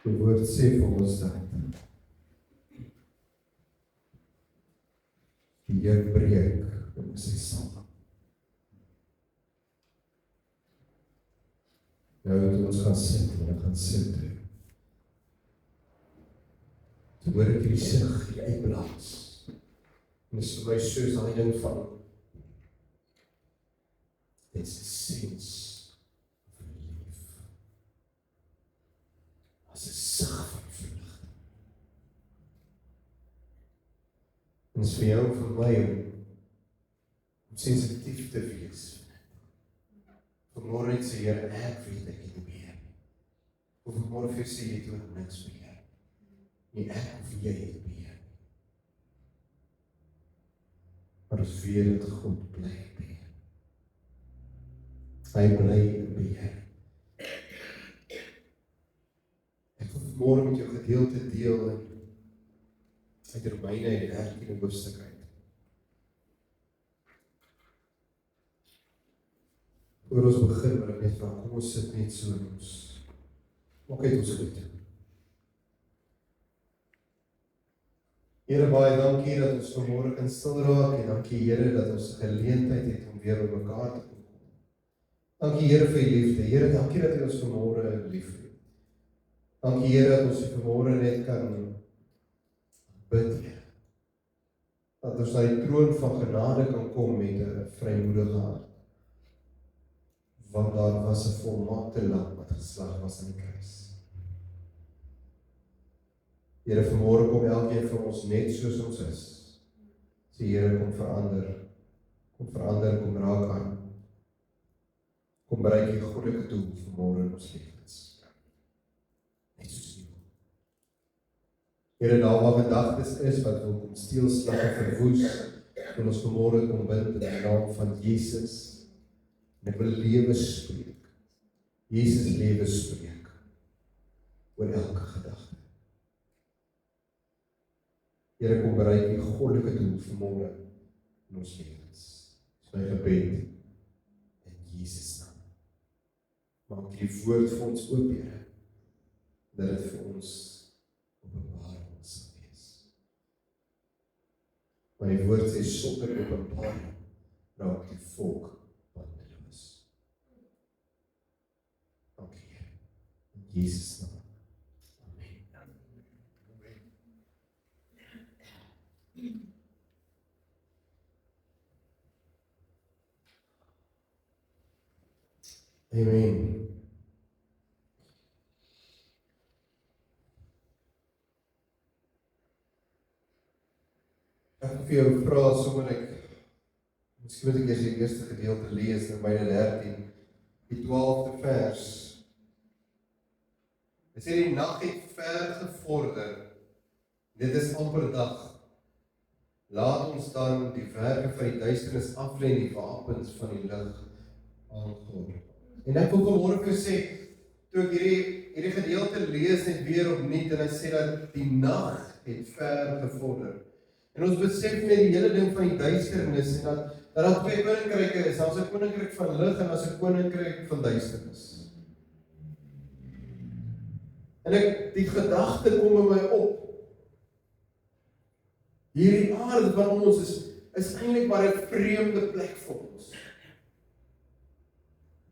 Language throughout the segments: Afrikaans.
Die woord sê vir ons dat die Heer breek en sy sal. Nou het ons gaan sit en ek gaan sit. Toe hoor ek die sig, die uitblaas. En dis vir my soos daai ding van it's a sense of relief. As 'n sig van verligting. En dis vir jou en vir my om sensitief te wees. Vanmôre net sê Here, ek weet ek het nie meer nie. Of vanmôre vir sê jy doen niks meer. Nie ek of jy het meer nie. Maar ons weet dat God bly beheer. Hy bly beheer. Ek wil vanmôre met jou gedeelte deel uit Romeine die 13de hoofstuk uit. Voor ons begin, wil ek net vra, kom ons sit net so in ons. Maak uit ons goed. Here, baie dankie dat ons vanmôre kan stil raak en dankie Here dat ons 'n geleentheid het om weer by mekaar te kom. Dankie Here vir u liefde. Here, dankie dat u ons vanmôre liefhet. Dankie Here dat ons vanmôre net kan bid, Here. Dat ons na die troon van genade kan kom met 'n vrymoedige hart. Want daar was 'n volmaakte lam wat geslag was aan die kruis. Here, vanmôre kom elkeen van ons net soos ons is. Sê Here, kom verander, kom raak aan. Kom bereik die goddelike doel vanmôre in ons lewens. Net soos U wil. Here, daar waar gedagtes is wat wil kom steel, slag en verwoes, wil ons vanmôre kom bind in die naam van Jesus. En ek wil lewe spreek. Jesus lewe spreek. Oor elke gedagte. Here, kom bereik die goddelike doel vanmôre in ons lewens. Dis my gebed in Jesus naam. Maak die woord vir ons oop, Here, dat dit vir ons openbaring sal wees. Maar die woord sê sonder openbaring raak die volk bandeloos. Dankie, Here. In Jesus naam. Amen. Ek wil vir jou vra sommer miskien moet ek eers die eerste gedeelte lees in Romeine 13, die 12de vers. Dit sê die nag het ver gevorder. Dit is amper dag. Laat ons dan die werke van die duisternis aflê en die wapens van die lig aangryp. En ek wil vanmôre vir sê, toe ek hierdie gedeelte lees net weer opnuut, en hy sê dat die nag het ver gevorder. En ons besef net die hele ding van die duisternis, en dat daar twee koninkryke is, daar's 'n koninkryk van lig en daar's 'n koninkryk van duisternis. En die gedagte kom by my op. Hierdie aarde van ons is eintlik maar 'n vreemde plek vir ons.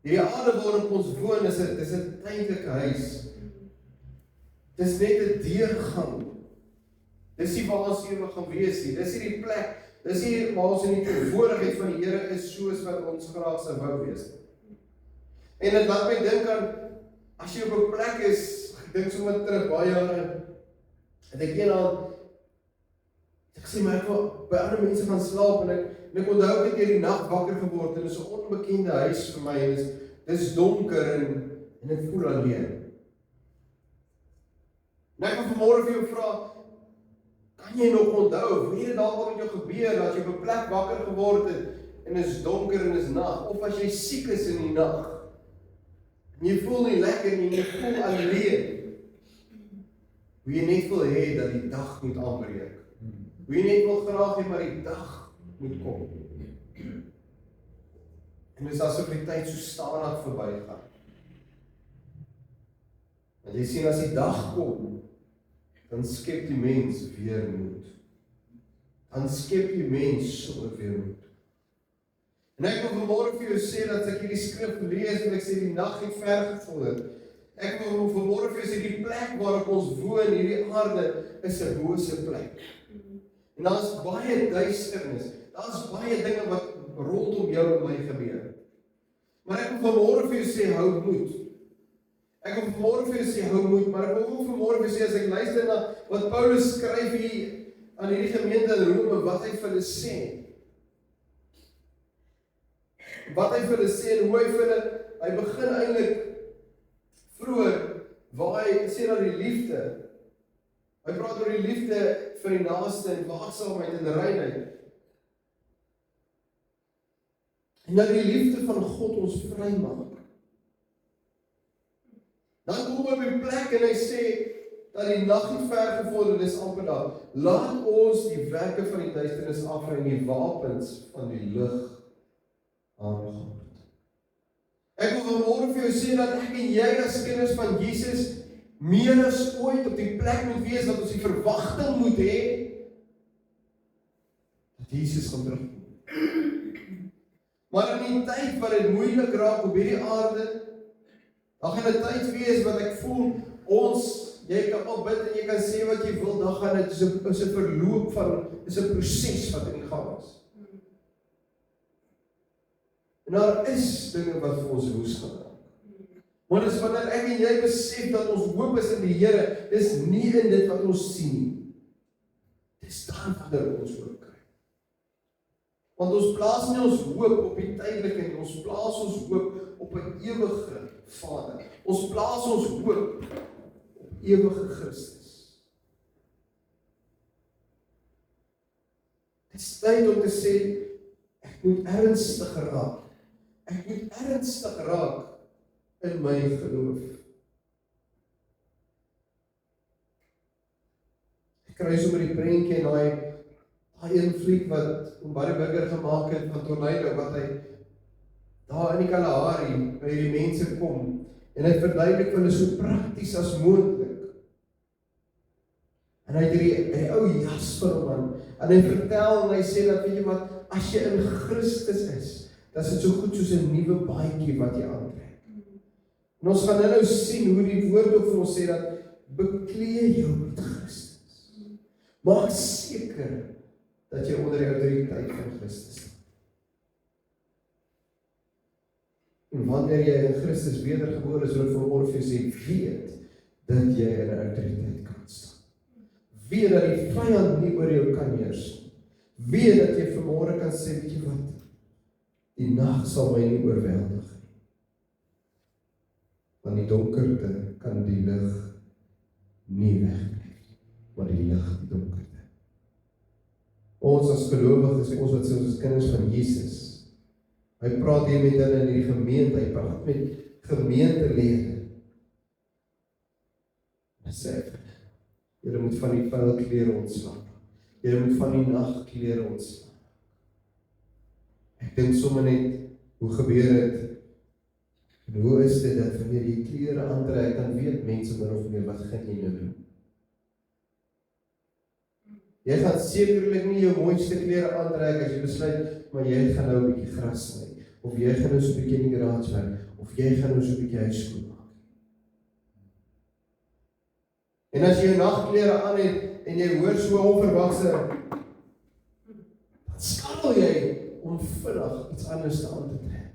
Die aarde waarin ons woon is 'n tydelike huis. Dis net 'n deurgang. Dis nie waar ons ewig gaan wees nie. Dis nie die plek. Dis nie waar ons in die teenwoordigheid van die Here is soos wat ons graag sou wou wees nie. En dit laat my dink aan as jy op 'n plek is, ek dink sommer terug baie jare, en ek eendag ek sê maar ek wil by ander mense gaan slaap en ek onthou ek het hierdie nag wakker geword en dit is 'n onbekende huis vir my en dis donker en ek voel alleen. En ek wil vanmôre vir jou vra, kan jy nog onthou, weet jy daar met jou gebeur, dat jy op 'n plek wakker geword het en dit is donker en dit is nag, of as jy siek is in die nag, en jy voel nie lekker nie, jy voel alleen, hoe jy net wil hê dat die dag moet aanbreek. Hoe jy net wil graag hê, maar die dag moet kom. En dis asof die tyd so stadig verbygaan. Want jy sien, as die dag kom, dan skep die mens weermoed. Dan skep die mens sommer weermoed. En ek wil vanmôre vir jou sê, dat as ek hierdie skrif lees, en ek sê die nag het ver gevorder, ek wil vanmôre vir jou sê, die plek waarop ons woon, hierdie aarde, is 'n bose plek. En daar is baie duisternis, daar is baie dinge wat rondom jou en my gebeur. Maar ek wil vanmôre vir jou sê, hou moed. Ek wil vanmôre vir jou sê, hou moed, maar ek wil ook vanmôre vir jou sê, as ek luister na wat Paulus skryf hier aan hierdie gemeente in Rome, wat hy vir hulle sê. Wat hy vir hulle sê, en hoe hy vir hulle, hy begin eintlik vroeër, waar hy sê dat die liefde, hy praat oor die liefde vir die naaste en waaksaamheid en reinheid. En dat die liefde van God ons vry maak. Dan kom hy op die plek en hy sê, dat die nag het ver gevorder, dis amper daar. Laat ons die werke van die duisternis afry en die wapens van die lig aangehoord. Ek wil vanmôre vir jou sê dat ek en jy as kinders van Jesus meer as ooit op die plek moet wees dat ons die verwagting moet hê dat Jesus gaan terugkom. Maar in die tyd wat dit moeilik raak op hierdie aarde, dan gaan 'n tyd wees wat ek voel jy kan al bid en jy kan sê wat jy wil, dan gaan dit is 'n verloop van, is 'n proses wat in gang is. En daar is dinge wat vir ons woes gaan raak. Maar dis wanneer ek en jy besef dat ons hoop is in die Here, dis nie in dit wat ons sien nie. Dis dan wanneer ons hoop kry. Want ons plaas nie ons hoop op die tydelike nie, ons plaas ons hoop op 'n ewige Vader. Ons plaas ons hoop op ewige Christus. Dit is tyd om te sê, ek moet ernstig raak. Ek moet ernstig raak in my geloof. Ek kry sommer die prentjie en daai een fliek wat Barry Burger gemaak het van Tornado, wat hy daar in die Kalahari by die mense kom en hy verduidelik vir hulle so prakties as moontlik. En hy het hierdie ou jas vir hom aan en hy vertel en hy sê dat weet jy wat, as jy in Christus is, dan is dit so goed soos 'n nuwe baadjie wat jy aantrek. En ons gaan nou sien hoe die woord ook vir ons sê dat beklee jou met Christus. Maak seker dat jy onder die autoriteit van Christus is. En wanneer jy in Christus wedergebore is, wil ek vanmôre vir jou sê, weet dat jy in 'n autoriteit kan staan. Weet dat die vyand nie oor jou kan heers. Weet dat jy vanmôre kan sê, weet jy wat, die nag sal my nie oorweldig nie. Want die donkerte kan die lig nie wegkry, maar die lig die donkerte. Ons as gelowiges, ons wat sê ons is kinders van Jesus, hy praat hier met hulle in die gemeente, hy praat met gemeentelede. Hy sê, julle moet van die vuil klere ontslaan. Julle moet van die nagklere ontslaan. Ek dink sommer net, hoe gebeur dit? En hoe is dit dat wanneer jy klere aantrek, dan weet mense min of meer wat gaan jy nou doen? Jy gaan sekerlik nie jou mooiste klere aantrek as jy besluit, maar jy gaan nou 'n bietjie gras sny, of jy gaan nou so 'n bietjie in die garage werk, of jy gaan nou so 'n bietjie huis skoon maak. En as jy jou nagklere aan het en jy hoor so onverwagse, dan skakel jy om vinnig iets anders aan te trek.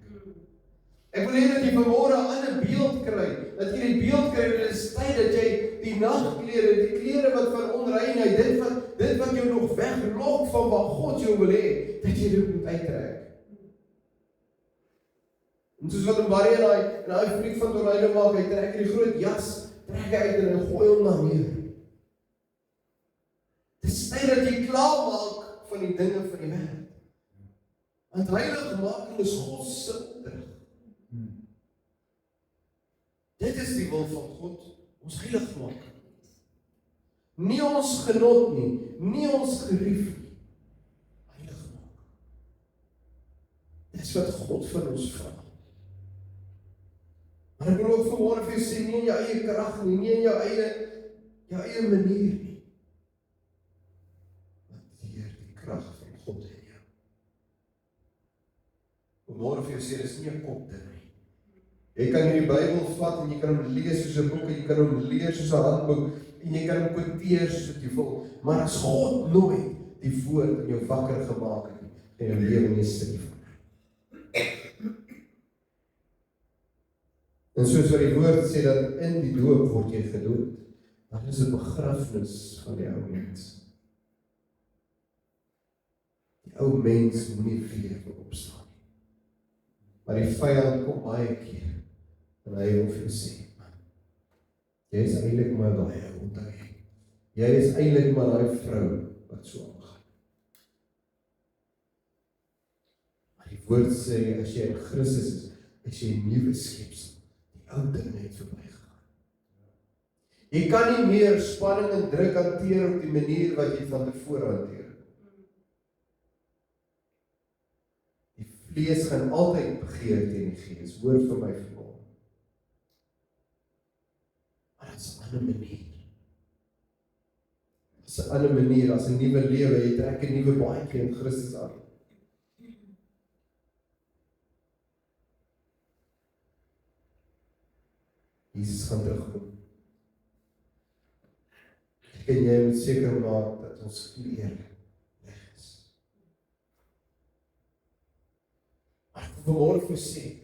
Ek wil hê dat jy vanmôre 'n ander beeld kry, dat jy die beeld kry, dit is tyd dat jy die nagklere, die klere wat van onreinheid, dit wat jou nog weglok van waar God jou wil hê, dat jy dit moet uittrek. En soos wat Barry en daai fliek van Tornado maak, hy trek die groot jas, trek hy uit en hy gooi hom na neer. Dit is tyd dat jy klaar maak van die dinge van die wêreld. Want heiligmaking is God se opdrag. Dit is die wil van God, ons heilig maak. Nie ons genot nie ons gerief nie. Heilig maak. Dis wat God van ons vra. Maar ek wil ook vanmôre vir jou sê, nie in jou eie krag nie, nie in jou eie manier nie. Want deur die krag van God in jou. Vanmôre vir jou sê, dis nie 'n kopding nie. Jy kan hierdie Bybel vat en jy kan hom lees soos 'n boek en jy kan hom lees soos 'n handboek en jy kan hom quoteer soos wat jy wil. Maar as God nooit die woord in jou wakker gemaak het en jou lewe nie styf. En soos wat die woord sê dat in die doop word jy gedood, dan is 'n begrafnis van die ou mens. Die ou mens moet nie weer opstaan nie. Maar die vyand kom baie keer en hy wil vir jou sê, jy is eintlik maar daai ou, onthou jy. Jy is eintlik maar daai vrou wat so aangaan. Maar die woord sê, as jy in Christus is jy 'n nuwe skepsel. Die ou dinge het verbygegaan. Jy kan nie meer spanning en druk hanteer op die manier wat jy van tevore hanteer. Die vlees gaan altyd begeer teen die gees, hoor vir my vanmôre. Maar dit is 'n ander manier. Dit is 'n ander manier, as 'n nuwe lewe, jy trek 'n nuwe baadjie in Christus aan. Jesus gaan terugkom. En jy moet seker maak dat ons kleer reg is. Maar ek wil vanmôre vir sê,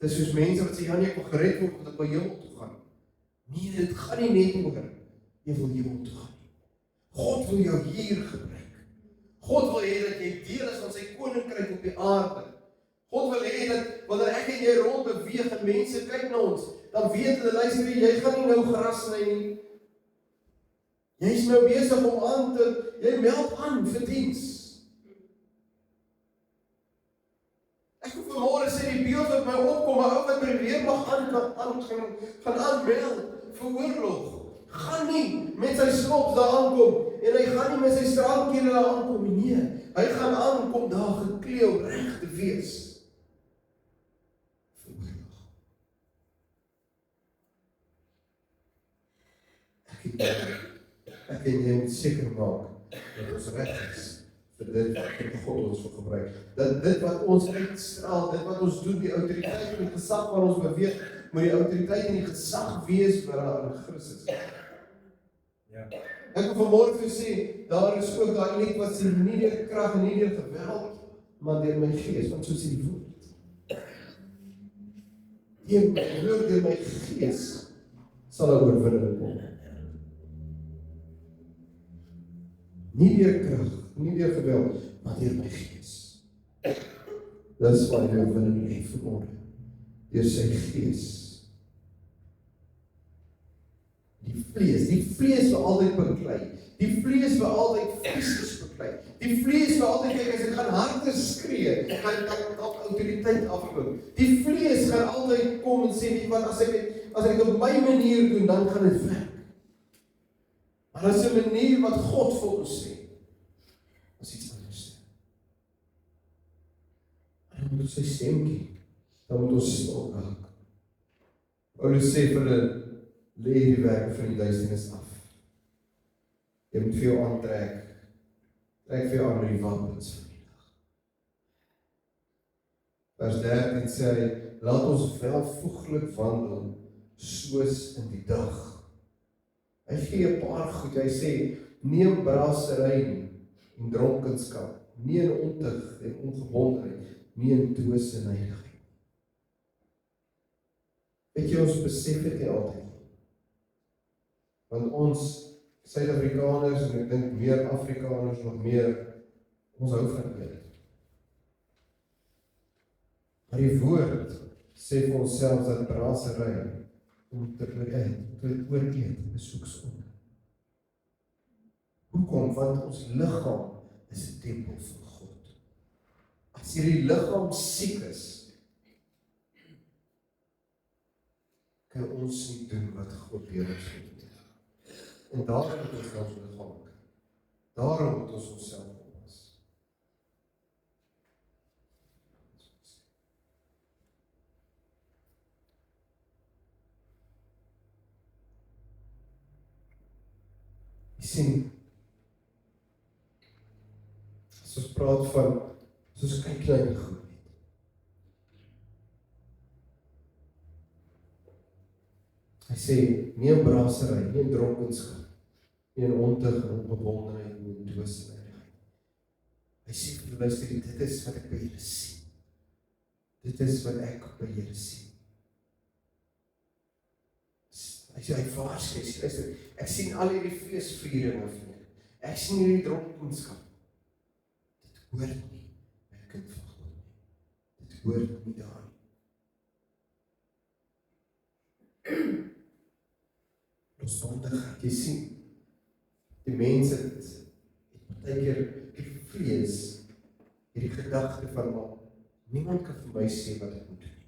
dis soos mense wat sê, ja nee, ek wil gered word, omdat ek by hemel toe gaan. Nee, dit gaan nie net oor, jy wil hemel toe gaan. God wil jou hier gebruik. God wil hê dat jy deel is van sy koninkryk op die aarde. God wil hê dat, wanneer ek en jy rond beweeg en mense kyk na ons, dan weet hulle, luister, jy gaan nie nou gras sny nie. Jy's nou besig om aan te, jy meld aan vir diens. Ek wil vanmôre sê, die beeld wat my opkom, 'n ou wat by die weermag gaan aanmeld vir oorlog. Gaan nie met sy slops daar aankom, en hy gaan nie met sy straalkere daar aankom nie. Nee, hy gaan aankom daar geklee om reg te wees. Ek en jy moet seker maak dat ons reg is vir dit wat God ons wil gebruik. Dat dit wat ons uitstraal, dit wat ons doen, die autoriteit en die gesag waar ons beweeg, moet die autoriteit en die gesag wees wat daar in Christus is. Ja. Ek wil vanmôre vir jou sê, daar is ook daai lied wat sê, nie deur krag en nie deur geweld, maar deur my gees, want so sê die woord. Deur my gees sal 'n oorwinning kom. Nie deur krag, nie deur geweld, maar deur my gees. Dis wat die oorwinning lê vanmôre. Deur sy gees. Die vlees wil altyd beklei. Die vlees wil altyd fisies beklei. Die vlees wil altyd kyk as ek gaan harder skree, gaan ek op autoriteit afbou. Die vlees gaan altyd kom en sê, weet wat, as ek dit op my manier doen, dan gaan dit werk. Maar dit is 'n manier wat God vir ons sê. As iets anders. En dan moet ons sy stemkie, dan moet ons stil raak. Paulus sê vir hulle, lê die werke van die duisternis af. Jy moet vir jou aantrek, trek vir jou aan die wapens van die dag. Vers 13 sê hy, laat ons welvoeglik wandel, soos in die dag. Hy gee 'n paar goed, hy sê, neem braasery nie, en dronkenskap, nie in ontug en ongebondenheid, nie in twis en heiligheid. Weet jy, ons besef dit nie altyd. Want ons Suid-Afrikaners, en ek dink meer Afrikaners nog meer, ons hou van eet. Maar die woord sê vir ons selfs dat braasery om te ooreet is ook sonde. Hoekom? Want ons liggaam is 'n tempel van God. As hierdie liggaam siek is, kan ons nie doen wat God deur ons wil doen. En daarom moet ons ons liggaam kyk. Daarom moet ons onsself oppas. Jy sien, as ons praat van, soos klein goed. Hy sê, nie 'n braasery, nie 'n dronkenskap, nie 'n ontug en onbewonderheid, nie 'n dwaasheid. Hy sê, luister, dit is wat ek by julle sien. Dit is wat ek by julle sien. Hy sê, hy waarsku, luister, ek sien al hierdie feesvieringe van julle. Ek sien hierdie dronkenskap. Dit hoort nie by 'n kind van God nie. Dit hoort nie daar nie. Losbandigheid, jy sien, die mense het partykeer die vrees, hierdie gedagte van, maar niemand kan vir my sê wat ek moet doen.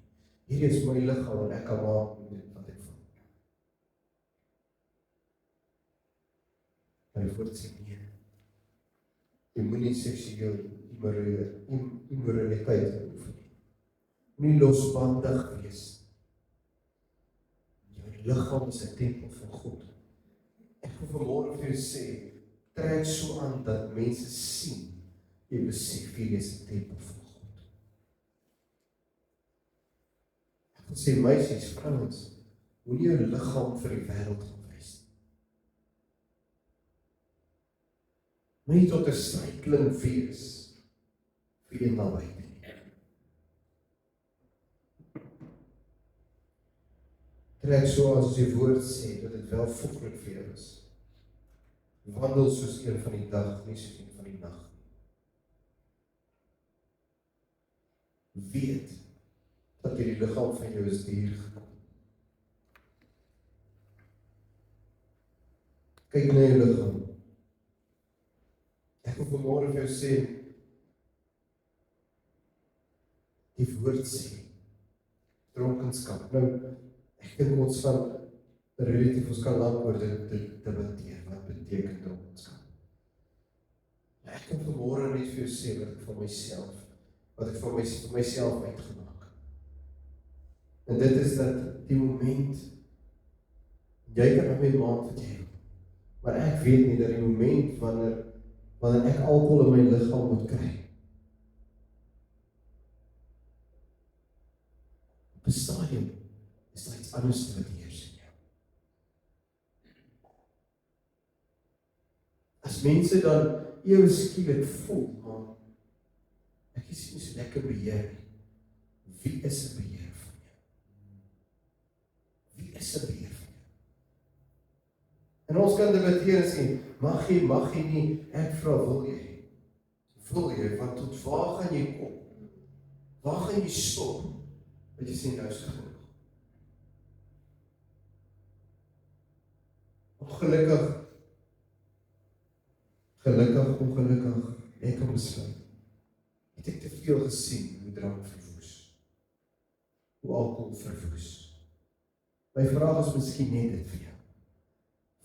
Hierdie is my liggaam en ek kan maak met wat ek wil. Maar die woord sê nee. Jy moenie seksueel immoraliteit oefen nie. Moenie losbandig wees. Jou liggaam is 'n tempel van God. Ek wil vanmôre vir jou sê, trek so aan dat mense sien, jy besef jy is 'n tempel van God. Ek wil sê, meisies, vrouens, moenie jou liggaam vir die wêreld gaan wys. Moenie tot 'n struikeling wees vir een na buite nie. Trek so as die woord sê, dat dit wel voeglik vir jou is. Wandel soos een van die dag, nie soos een van die nag. Weet, dat hierdie liggaam van jou is duur gekom. Kyk na jou liggaam. Ek wil vanmôre vir jou sê, die woord sê, dronkenskap. Nou, ek dink ons van relatief, ons kan lank oor dit debatteer, wat beteken dronkenskap. Ek kan vanmôre net vir jou sê, wat ek vir myself uitgemaak. En dit is dat die moment, jy kan op my maand wat jy wil, maar ek weet nie dat die moment wanneer ek alkohol in my liggaam moet kry, op 'n stadium is daar iets anders wat heers in jou. As mense dan ewe skielik voel, maar ek is nie so lekker beheer nie. Wie is 'n beheer van jou? Wie is 'n beheer van jou? En ons kan debatteer en sê, mag jy nie, ek vra, wil jy? Wil jy, want tot waar gaan jy kom? Waar gaan jy stop? Wat jy sê, nou is genoeg. Ongelukkig, ek kan besluit. Het ek te veel gesien hoe drank verwoes, hoe alkohol verwoes. My vraag is miskien net dit vir jou.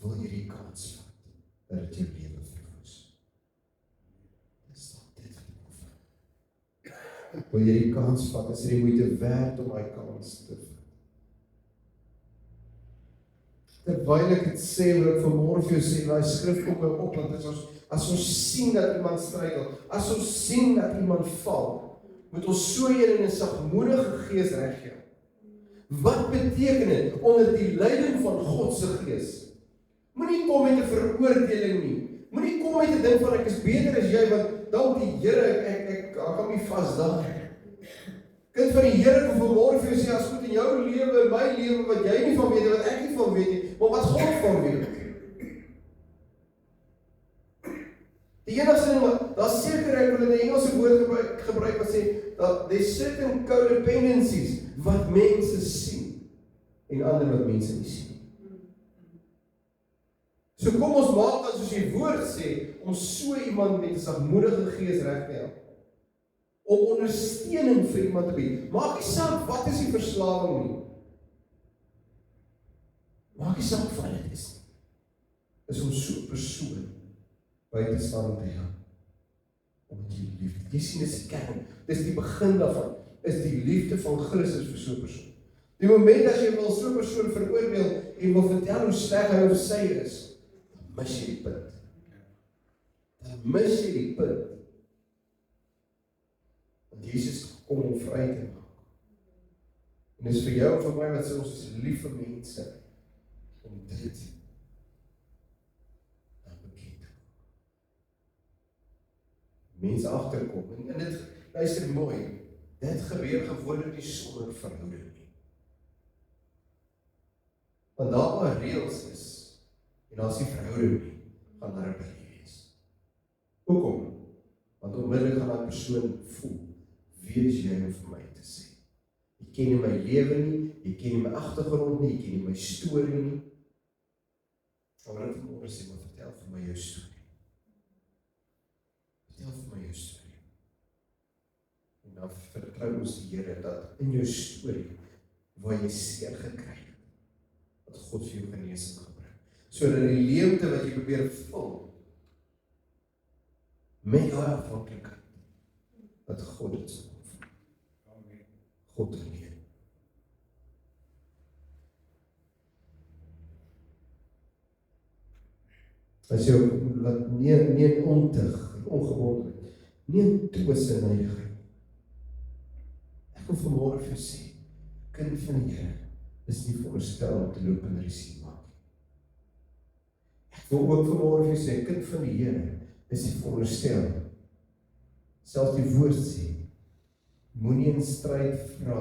Wil jy die kans vat dat dit jou lewe verwoes? Dis dan dit wat ek wil. Wil jy die kans vat, is die moeite werd om my kans te vat? Terwyl ek het sê, wil ek vanmôre vir jou sê, daai skrif kom my op, want as ons sien dat iemand struikel, as ons sien dat iemand val, moet ons so een in 'n sagmoedige gees reggee. Wat beteken dit? Onder die leiding van God se gees. Moenie kom met 'n veroordeling nie. Moenie kom met 'n ding van ek is beter as jy, want dalk die Here, ek kan nie vas daar. Kind van die Here, ek wil vanmôre vir jou sê, as goed in jou lewe, in my lewe, wat jy nie van weet, wat ek nie van weet nie, maar wat God van weet. Die enigste ding, daar's seker, ek wil 'n Engelse woord gebruik wat sê, dat there's certain codependencies, wat mense sien, en ander wat mense nie sien. So kom ons maak dan soos die woord sê, om so iemand met 'n sagmoedige gees reg te help. Om ondersteuning vir iemand te bied. Maak nie saak wat is die verslawing nie. Maak nie saak wat dit is nie. Is om so 'n persoon by te staan te help. Omdat jy liefde. Jy sien, dis die kern. Dis die begin daarvan. Is die liefde van Christus vir so 'n persoon. Die moment as jy wil so 'n persoon veroordeel en wil vertel hoe sleg hy of sy is, mis jy die punt. Dan mis jy die punt. Want Jesus kom om vry te maak. En dis vir jou en vir my wat sê ons is liewe mense om dit dan bekend te maak. Mense agterkom en dit luister mooi. Dit gebeur gewoonlik nie sonder verhouding nie. Want daar waar reëls is en daar is nie verhouding nie, gaan daar 'n probleem wees. Hoekom? Want onmiddellik gaan daai persoon voel, wie is jy om vir my te sê? Jy ken nie my lewe nie, jy ken nie my agtergrond nie, jy ken nie my storie nie. Maar wat ek vanmôre sê, maar vertel vir my jou storie. Vertel vir my jou storie. En dan vertrou ons die Here dat in jou storie, waar jy seer gekry het, dat God vir jou genesing gebring. Sodat die leemte wat jy probeer vul, met daai afhanklikheid, dat God dit sal opvul. God alleen. As jy laat nie ontig, ongebondenheid, nie in twis en neidigheid. Ek wil vanmôre vir jou sê, kind van die Here is nie veronderstel om te loop in risiko maak. Ek wil ook vanmôre vir jou sê, kind van die Here is nie veronderstel. Selfs die woord sê, moenie in stryd vra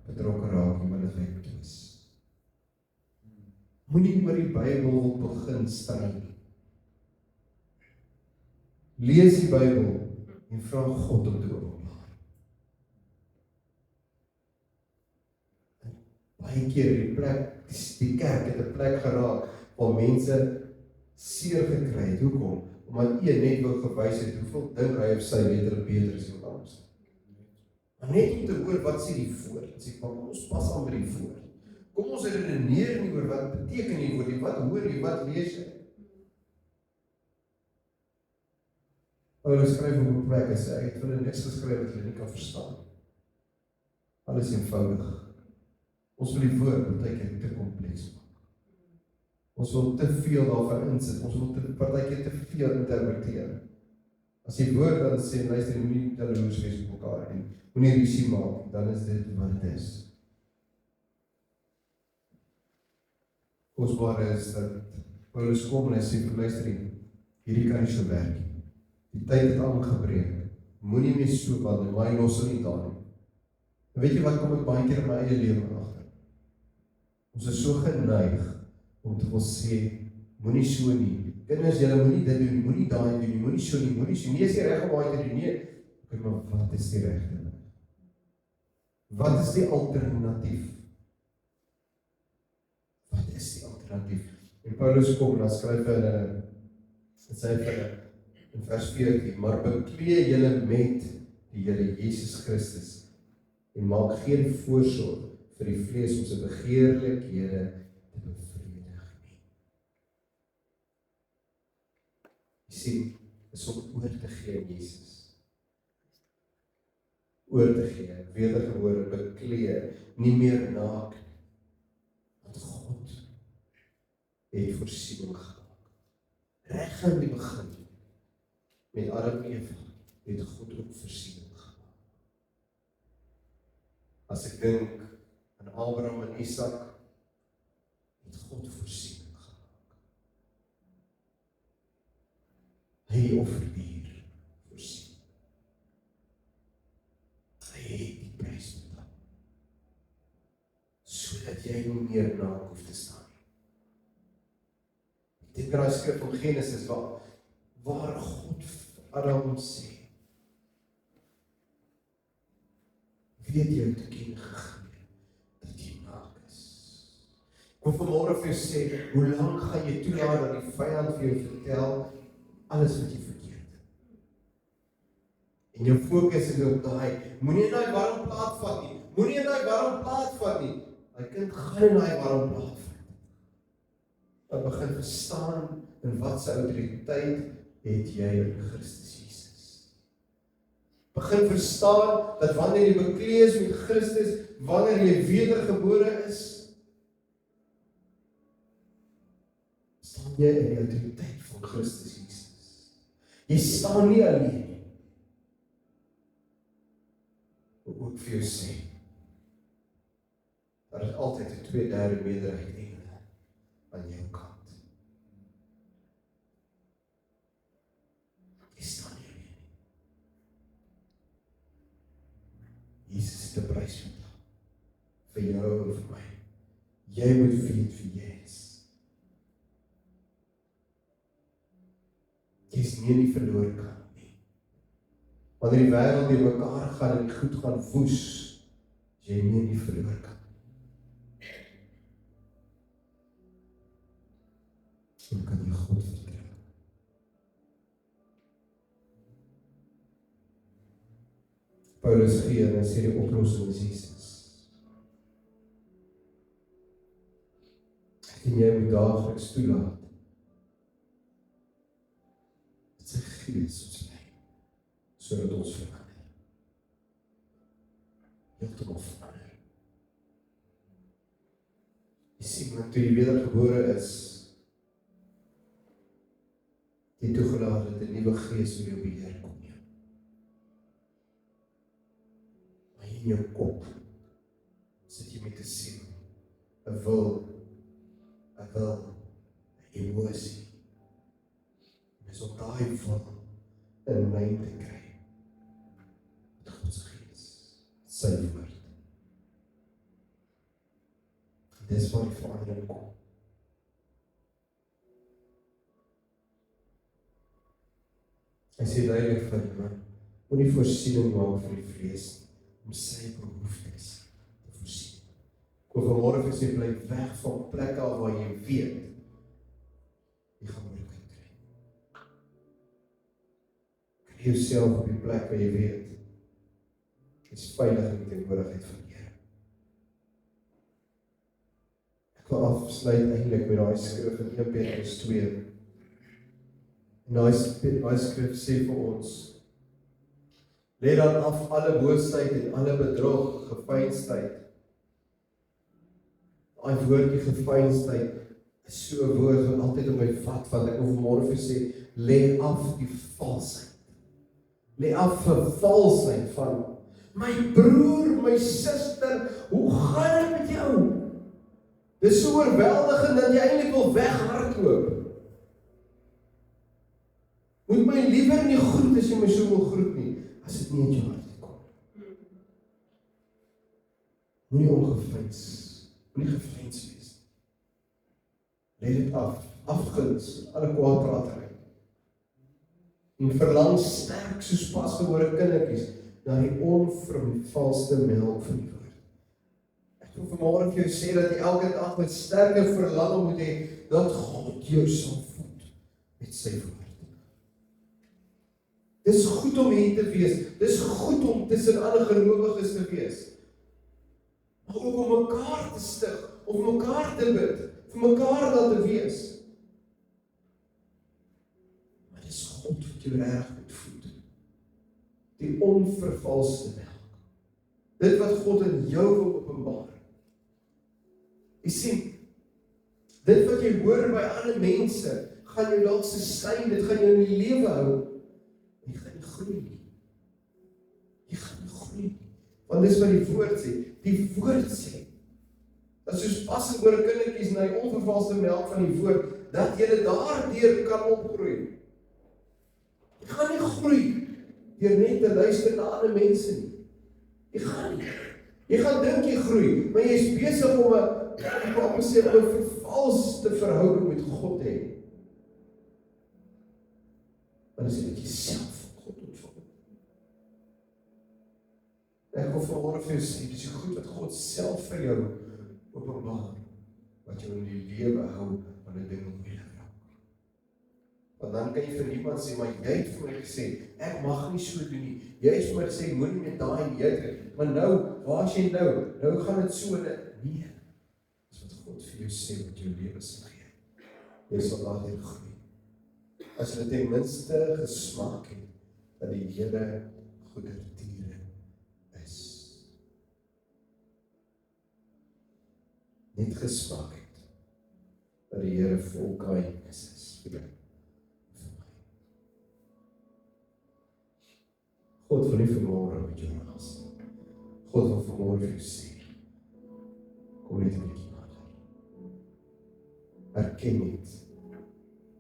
betrokke raak nie, want dit gaan twis. Moenie oor die Bybel begin stryd. Lees die Bybel en vra God om te openbaar. Baie keer die kerk het 'n plek geraak waar mense seer gekry het. Hoekom? Omdat een net wou gewys het hoeveel dink hy of sy beter is as iemand anders. Maar net om te hoor wat sê die woord. Sê kom ons pas aan by die woord. Kom ons redeneer nie oor wat beteken die woord nie, wat hoor jy, wat lees jy? Paulus skryf op 'n plek en sê hy het vir hulle niks geskryf wat hulle nie kan verstaan. Alles eenvoudig. Ons wil die woord partykeer te kompleks maak. Ons wil te veel daarvan insit. Ons wil partykeer te veel interpreteer. As die woord dan sê, luister, moenie jaloers wees op mekaar en moenie rusie maak, dan is dit wat dit is. Kosbaar is dat Paulus kom en hy sê, luister, hierdie kan nie so werk nie. Die tyd het aangebreek. Moenie meer so wat, maar hy los nie daar nie. En weet jy wat kom ek baie keer in my eie lewe agter? Ons is so geneig om te wil sê, moenie so nie. Kinders, julle moenie dit doen, moenie daai doen nie, moenie so nie, moenie so nie. Nee, is die reg om daai te doen, nee. Okay, maar wat is die regte? Wat is die alternatief? Wat is die alternatief? En Paulus kom en dan skryf hy sê vir in vers 14, maar beklee julle met die Here Jesus Christus en maak geen voorsorg vir die vlees om sy begeerlikhede te bevredig nie. Jy sien, is om oor te gee aan Jesus. Oor te gee, wedergebore, beklee, nie meer naak nie. Want God het voorsiening gemaak. Reg aan die begin, met Adam en Eva, het God ook voorsiening gemaak. As ek dink aan Abraham en Isak, het God voorsiening gemaak. Hy offerdier voorsien. Hy het die prys betaal, sodat jy nie meer naak hoef te staan. Ek dink aan die skrif van Genesis waar God Adam sê, weet jy te ken gegee, dat jy naak is. Ek wil vanmôre vir jou sê, hoe lank gaan jy toelaat dat die vyand vir jou vertel, alles wat jy verkeerd het. En jou fokus is op daai, moenie in daai warm plaat vat nie, moenie in daai warm plaat vat nie, daai kind gaan in daai warm plaat vat. Dan begin verstaan, in wat se autoriteit het jy in Christus Jesus. Begin verstaan, dat wanneer jy beklee is met Christus, wanneer jy wedergebore is, staan jy in die autoriteit van Christus Jesus. Jy staan nie alleen nie. Ek ook vir jou sê, daar is altyd 'n 2/3 meerderheid engele aan jou kant. Jy staan nie alleen nie. Jesus het 'n prys betaal vir jou en vir my. Jy moet weet wie jy is. Jy is nie in die verlore kant nie. Wanneer die wêreld deur mekaar gaan en die goed gaan woes, is jy nie in die verlore kant. Dan kan jy God vertrou. Paulus gee en hy sê die oplossing is Jesus. En jy moet daagliks toelaat dat sy Gees ons lei, sodat ons verander. Heeltemal verander. Jy sien, want toe jy wedergebore is, jy toegelaat dat 'n nuwe Gees oor jou beheer kom neem. Maar in jou kop sit jy met 'n siel, 'n wil, 'n emosie. En is op daai wil in lyn te kry met God se Gees, sy woord. Dis waar die verandering kom. Hy sê duidelik vir my, moenie voorsiening maak vir die vlees nie, om sy behoeftes te voorsien. Ek wil vanmôre vir sê, bly weg van plekke af waar jy weet, jy gaan moeilikheid kry. Kry jouself op die plek waar jy weet, jy is veilig in die teenwoordigheid van die Here. Ek wil afsluit eintlik met daai skrif in 1 Petrus 2. En daai skrif sê vir ons, lê dan af alle boosheid en alle bedrog, geveinsdheid. Daai woordjie geveinsdheid is so 'n woord wat altyd op my vat, want ek wil vanmôre vir sê, lê af die valsheid. Lê af vir valsheid van, my broer, my suster, hoe gaan dit met jou? Dis so oorweldigend dat jy eintlik wil weghardloop. Moet my liewer nie groet as jy my so wil groet nie, as dit nie in jou hart kom. Moenie moenie gevreins wees. Lê dit af, afguns, alle kwaadpratery. En verlang sterk soos pasgebore kindertjies na die onvervalste melk van die woord. Ek wil vanmôre vir jou sê dat jy elke dag met sterker verlang moet hê dat God jou sal voed met sy woord. Dis goed om hier te wees. Dis goed om tussen ander gelowiges te wees. Maar ook om mekaar te stig, of mekaar te bid, vir mekaar dan te wees. Maar dis God wat jou reg moet voed. Die onvervalste melk. Dit wat God in jou wil openbaar. Jy sien, dit wat jy hoor by ander mense, gaan jou dalk sustain, dit gaan jou in die lewe hou. Jy gaan nie groei nie. Jy gaan nie groei nie. Want dis wat die woord sê. Die woord sê, dat soos pasgebore kindertjies na die onvervalste melk van die woord, dat jy daardeur kan opgroei. Jy gaan nie groei deur net te luister na ander mense nie. Jy gaan nie. Jy gaan dink jy groei, maar jy is besig om 'n vervalste verhouding met God te hê. Maar dis net jouself van God ontvang. Ek wil vanmôre vir jou sê, dis goed dat God self vir jou openbaar, wat jou in die lewe hou, wanneer dinge moeilik raak. Want dan kan jy vir niemand sê, maar jy het vir my gesê, ek mag nie so doen nie. Jy het vir my gesê, moenie met daai en jy, maar nou, waar is jy nou? Nou gaan dit so, nee. Dis wat God vir jou sê, wat jou lewe sal gee. Jy sal daardeur groei. As jy ten minste gesmaak het, dat die Here goedertiere is. Net gesmaak het, dat die Here vol kindness is vir jou. God wil nie vanmôre met jou raas. God wil vanmôre vir jou sê, kom net 'n bietjie nader. Erken net,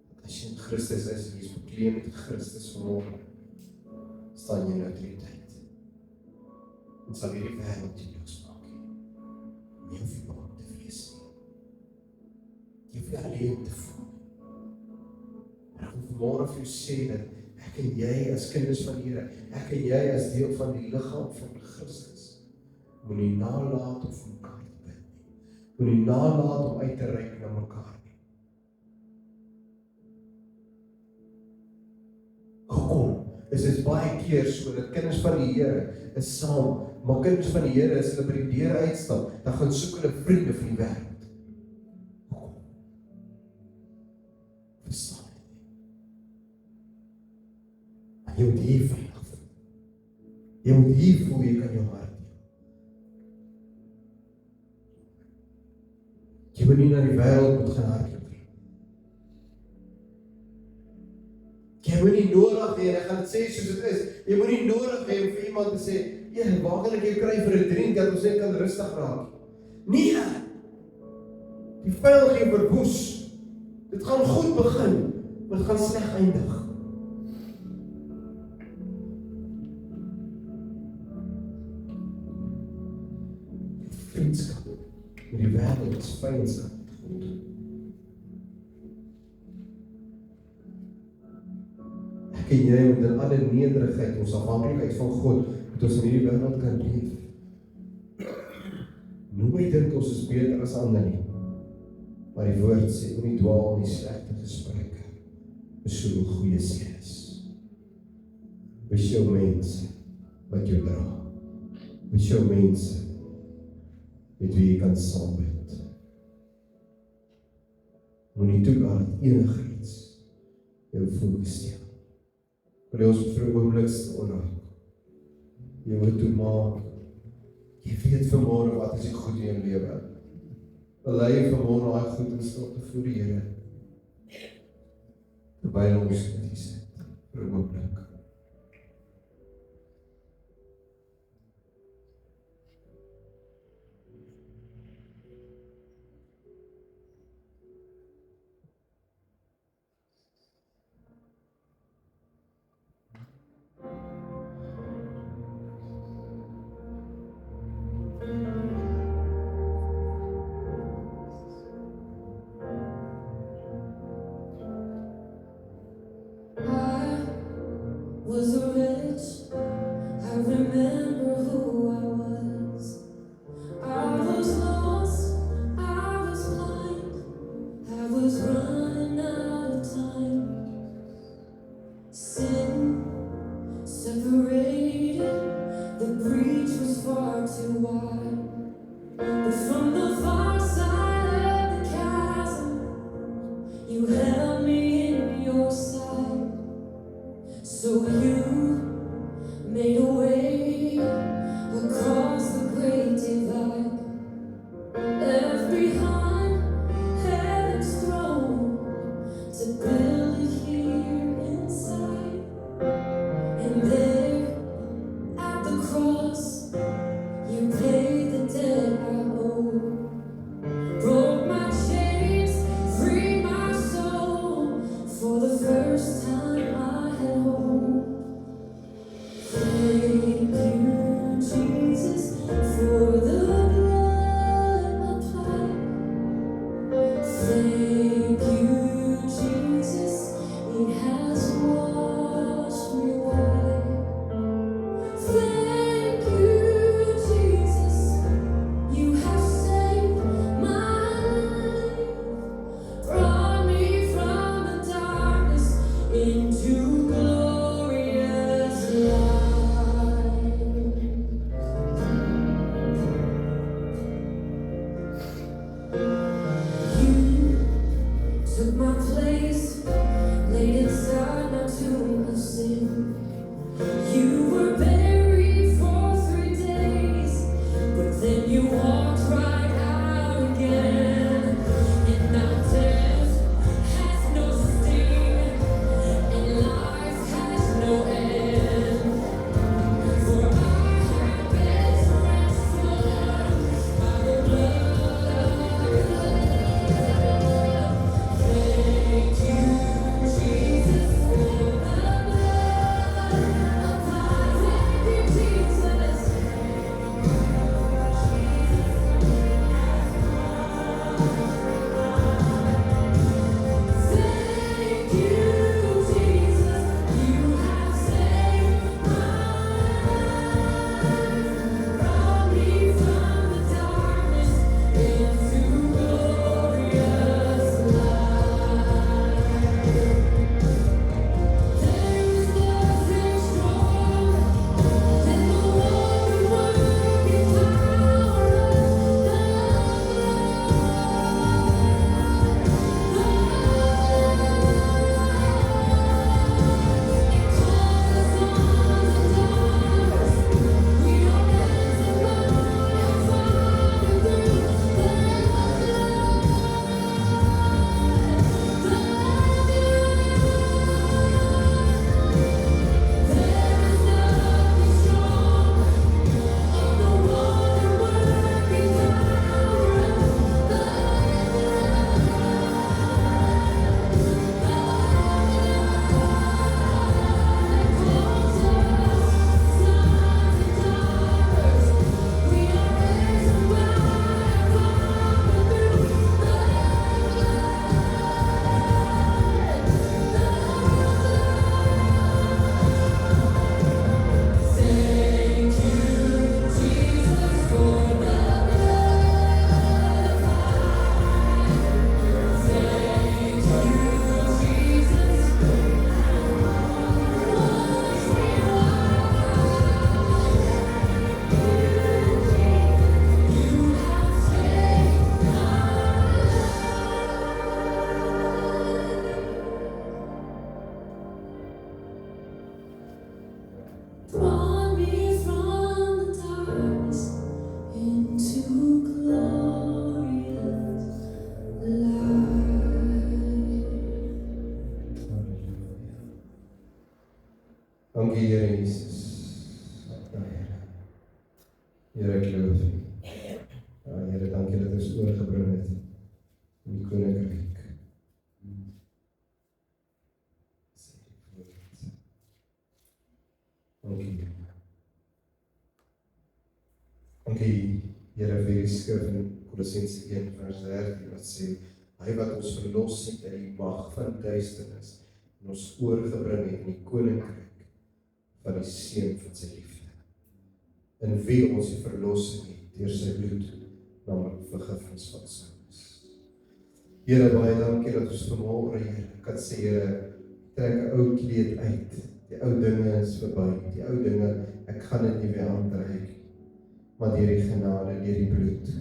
dat as jy in Christus is, jy is bekleed met Christus vanmôre, staan jy in autoriteit. En sal hierdie wêreld in jou smaak hê. Nie hoef jy bang te wees nie. Jy hoef nie alleen te voel. Maar ek wil vanmôre vir jou sê dat ek en jy as kinders van die Here, ek en jy as deel van die liggaam van Christus, moet nie nalat om vir mekaar te bid nie. Moet nie nalat om uit te reik na mekaar nie. Hoekom? Is dit baie keer so dat kinders van die Here is saam, maar kinders van die Here as hulle by die deur uitstap, dan gaan soek hulle vriende van die wêreld. Hoekom? Verstaan dit nie. Maar jy moet hier veilig voel. Jy moet hier voel, jy kan jou hart deel. Jy moet nie na die wêreld moet gaan hardloop nie. Jy moet nie nodig hê, ek gaan dit sê soos dit is, jy moet nie nodig hê om vir iemand te sê, waar kan ek jou kry vir 'n drink, dat ons net kan rustig raak? Nee! Die vyand gaan jou verwoes. Dit gaan goed begin, maar dit gaan sleg eindig. Vriendskap met die wêreld is vyandskap met God. Ek en jy moet in alle nederigheid ons afhanklikheid van God moet ons in hierdie wêreld kan leef. Nooit dink ons is beter as ander nie. Maar die woord sê, moenie dwaal in die slegte gesprekke, besoedel goeie sedes. Wees jou mense wat jou dra. Wees jou mense met wie jy kan saam bid. Moenie toelaat dat enigiets jou fokus steel. Wil ons vir 'n oomblik stil raak. Jy moet toemaak. Jy weet vanmôre wat is die goed in jou lewe. Bely vanmôre daai goed in stilte voor die Here. Terwyl ons dit sê vir 'n oomblik. Dankie Here Jesus. Ja, Here. Here, ek loof U. Ja, Here, dankie dat ons oorgebring het in die koninkryk. Dankie. Dankie Here vir die skrif in Kolossense 1 vers 13 wat sê, hy wat ons verlos het uit die mag van duisternis en ons oorgebring het in die koninkryk van die seun van sy liefde. In wie ons die verlossing het deur sy bloed, naamlik vergifnis van sondes. Here, baie dankie dat ons vanmôre, Here, kan sê, Here, trek 'n ou kleed uit. Die ou dinge is verby. Die ou dinge, ek gaan dit nie weer aantrek, maar deur die genade, deur die bloed.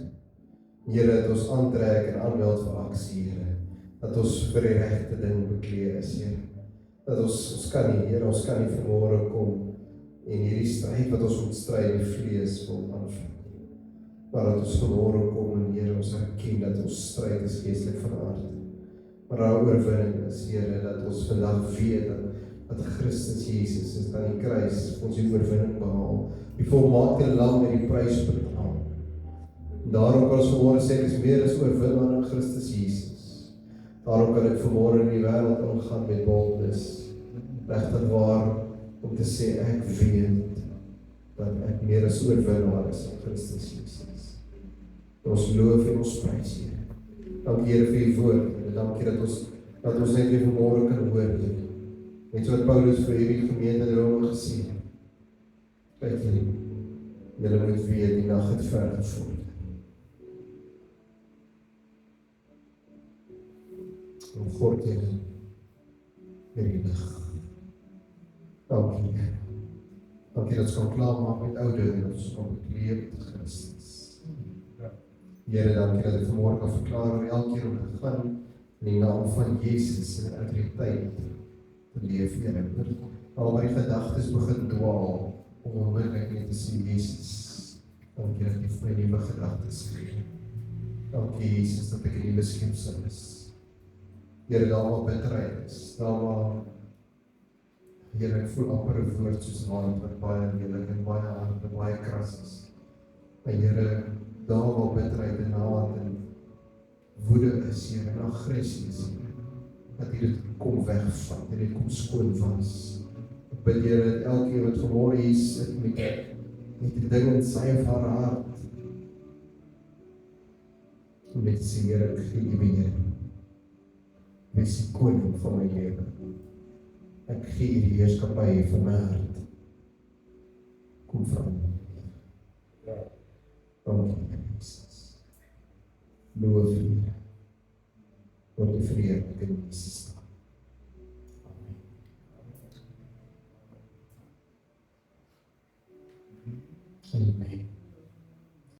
Here, dat ons aantrek en aanmeld vir aksie, Here. Dat ons vir die regte ding bekleed is, Here. Dat ons kan nie, Here, ons kan nie vanmôre kom en hierdie stryd wat ons moet stry in die vlees wil aanvang. Maar dat ons vanmôre kom en Here, ons erken dat ons stryd is geestelik van aard. Maar daar oorwinning is, Here, dat ons vandag weet dat Christus Jesus is aan die kruis ons die oorwinning behaal. Die volmaakte lam het die prys betaal. Daarom kan ons vanmôre sê, ek is meer as oorwinnaar in Christus Jesus. Daarom kan ek vanmôre in die wêreld omgaan met boldness. Regtig waar om te sê, ek weet dat ek meer as oorwinnaar is in Christus Jesus. Ons loof en ons prys, Here. Dankie Here vir U woord, en dankie dat ons net weer vanmôre kan hoor, Here. Net so wat Paulus vir hierdie gemeente in Rome gesê het. Kyk julle moet weet, die nag het ver gevorder. En God, Here, hierdie lig. Dankie, Here. Dankie dat ons kan klaarmaak met oude en dat ons kan bekleed met Christus. Here, dankie dat ek vanmôre kan verklaar en elke keer om te gaan in die naam van Jesus en autoriteit te leef, Here. Al my gedagtes begin dwaal, onmiddellik net te sê, Jesus, dankie dat jy vir my nuwe gedagtes gee. Dankie, Jesus, dat ek 'n nuwe skepsel is. Here, daar waar bitterheid is, daar waar, Here, ek voel amper 'n woord soos water wat baie lelik en baie hard en baie kras is. Maar Here, daar waar bitterheid en haat en woede is, Here, en aggressie is, Here, dat U dit kom wegvat en dit kom skoon was. Ek bid, Here, dat elkeen wat vanmôre hier sit met die ding in sy of haar hart, om net te sê, Here, ek gee U weer. Wees die koning van my lewe. Ek gee U die heerskappy van my hart. Kom verander. Dankie, Jesus. Loof U. Word U verheerlik in Jesus naam. Amen. Amen.